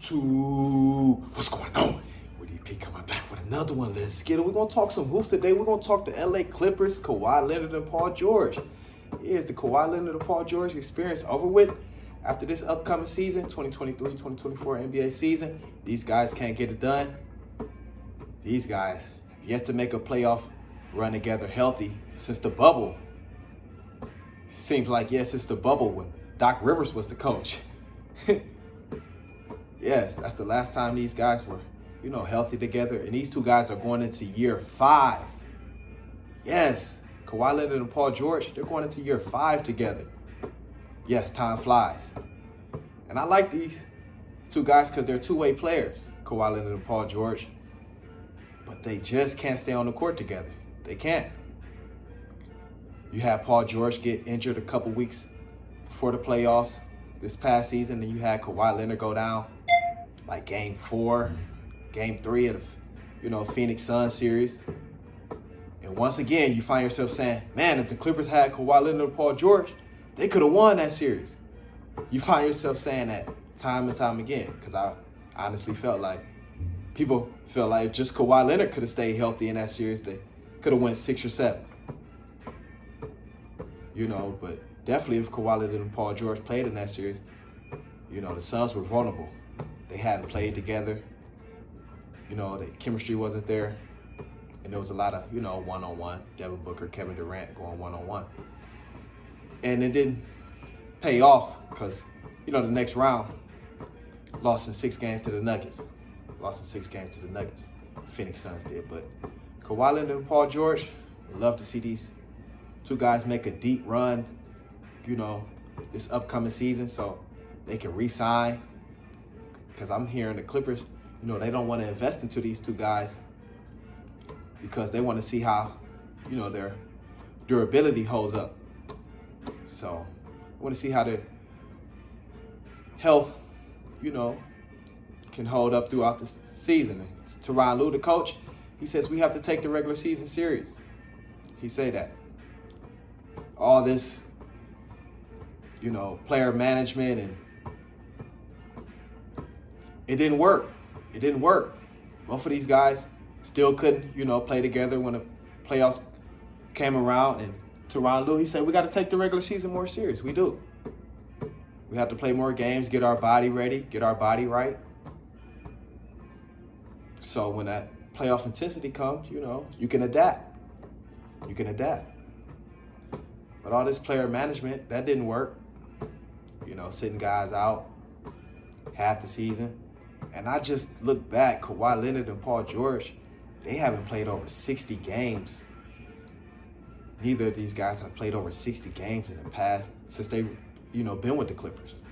YouTube. What's going on? With EP coming back with another one. Let's get it. We're going to talk some hoops today. We're going to talk the LA Clippers, Kawhi Leonard and Paul George. Is the Kawhi Leonard and Paul George experience over with? After this upcoming season, 2023-2024 NBA season, these guys can't get it done. These guys yet to make a playoff run together healthy since the bubble. Seems like, yes, since the bubble when Doc Rivers was the coach. Yes, that's the last time these guys were, healthy together. And these two guys are going into year 5. Yes, Kawhi Leonard and Paul George, they're going into year 5 together. Yes, time flies. And I like these two guys because they're two-way players, Kawhi Leonard and Paul George. But they just can't stay on the court together. They can't. You had Paul George get injured a couple weeks before the playoffs this past season, and you had Kawhi Leonard go down like game 4, game 3 of the, Phoenix Suns series. And once again, you find yourself saying, man, if the Clippers had Kawhi Leonard and Paul George, they could have won that series. You find yourself saying that time and time again, because I honestly felt like people felt like if just Kawhi Leonard could have stayed healthy in that series, they could have went 6 or 7. But definitely if Kawhi Leonard and Paul George played in that series, the Suns were vulnerable. They hadn't played together. The chemistry wasn't there. And there was a lot of, one-on-one. Devin Booker, Kevin Durant going one-on-one. And it didn't pay off because, the next round lost in 6 games to the Nuggets. Phoenix Suns did. But Kawhi Leonard and Paul George, I'd love to see these two guys make a deep run, this upcoming season so they can re-sign. Because I'm hearing the Clippers, they don't want to invest into these two guys because they want to see how, their durability holds up. So I want to see how their health, can hold up throughout the season. And Tyronn Lue, the coach, he says we have to take the regular season serious. He said that. All this, player management, and it didn't work. Both of these guys still couldn't, play together when the playoffs came around. And Tyronn Lue, he said, we got to take the regular season more serious. We do. We have to play more games, get our body ready, get our body right. So when that playoff intensity comes, you can adapt. But all this player management, that didn't work. Sitting guys out half the season. And I just look back, Kawhi Leonard and Paul George, they haven't played over 60 games. Neither of these guys have played over 60 games in the past since they've, been with the Clippers.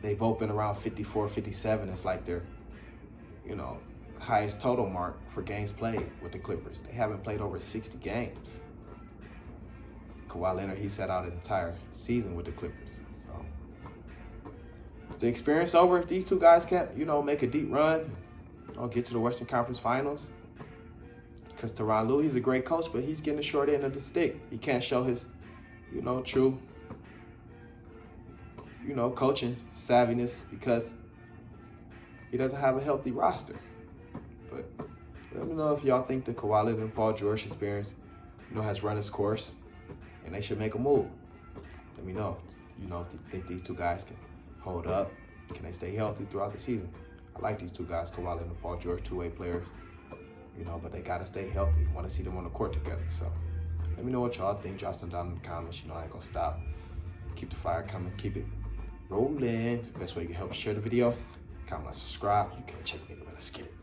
They've both been around 54, 57. It's like their, highest total mark for games played with the Clippers. They haven't played over 60 games. Kawhi Leonard, he sat out an entire season with the Clippers. So, is the experience over if these two guys can't, make a deep run, get to the Western Conference Finals? Because Tyronn Lue, he's a great coach, but he's getting the short end of the stick. He can't show his, true, coaching savviness because he doesn't have a healthy roster. But let me know if y'all think the Kawhi Leonard and Paul George experience, has run its course and they should make a move. Let me know, if you think these two guys can hold up. Can they stay healthy throughout the season? I like these two guys, Kawhi Leonard and Paul George, two-way players, but they got to stay healthy. Want to see them on the court together. So let me know what y'all think. Drop some down in the comments. I ain't going to stop. Keep the fire coming. Keep it rolling. Best way you can help share the video. Comment, like, subscribe. You can check me. Let's get it.